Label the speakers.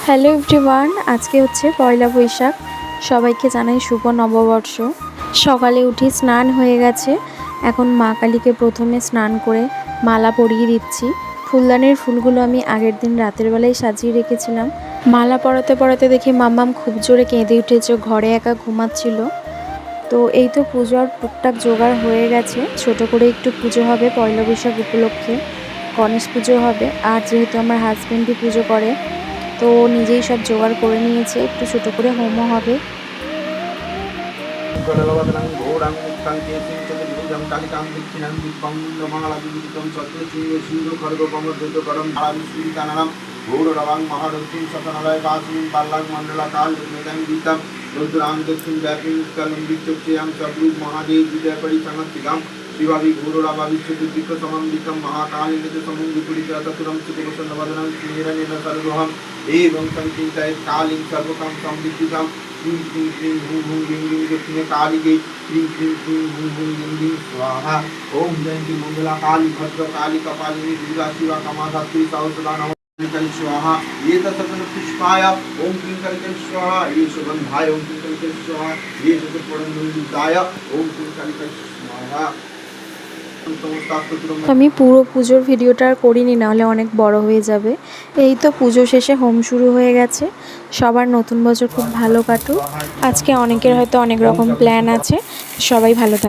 Speaker 1: Hello everyone, আজকে হচ্ছে পয়লা বৈশাখ। সবাইকে জানাই শুভ নববর্ষ। সকালে উঠে স্নান হয়ে গেছে। এখন মা কালীকে প্রথমে স্নান করে মালা পরিয়ে দিচ্ছি। ফুলদানির ফুলগুলো আমি আগের দিন রাতের বেলায় সাজিয়ে রেখেছিলাম। মালা পরাতে পরাতে দেখি মাম্মাম খুব জোরে কেঁদে উঠেছে, ঘরে একা ঘুমাচ্ছিল। তো এই তো পুজোর টুকটাক জোগাড় হয়ে গেছে। ছোট করে একটু পুজো হবে পয়লা বৈশাখ উপলক্ষে, গণেশ পুজো হবে। আর যেহেতু আমার হাজব্যান্ডই পুজো করে, তো নিজেই সব জোগাড় করে নিয়েছে। একটু ছোট করে হোমও হবে।
Speaker 2: विभावी घोरोराभाविश्वदिक् समन्वितं महाकालिनित समं विपुलिततुरं सुखवसनवदनं स्नेहनेन सर्वहम् एवं संचिन्तयत् कालीं सर्वकां संविद्युतां क्लीं क्लीं क्लीं हूं हूं ह्रीं ह्रीं दक्षिणे कालिके क्लीं क्लीं क्लीं हूं हूं ह्रीं ह्रीं स्वाहा। ओम जयन्ती मंगला काली भद्रकाली कपालिनी दुर्गा शिवा कमाधात्री सहस्रदा नमः स्वाहा। ये तत्सकल पुष्पाय ओम क्लीं कलिके स्वाहा। ये सुगंधाय ओम क्लीं कलिके स्वाहा। ये चतुर्वर्णयुक्ताय ओम क्लीं कलिके स्वाहा।
Speaker 1: আমি পুরো পুজোর ভিডিওটা আর করিনি, নাহলে অনেক বড় হয়ে যাবে। এই তো পুজো শেষে হোম শুরু হয়ে গেছে। সবার নতুন বছর খুব ভালো কাটুক। আজকে অনেকের হয়তো অনেক রকম প্ল্যান আছে। সবাই ভালো থাকে।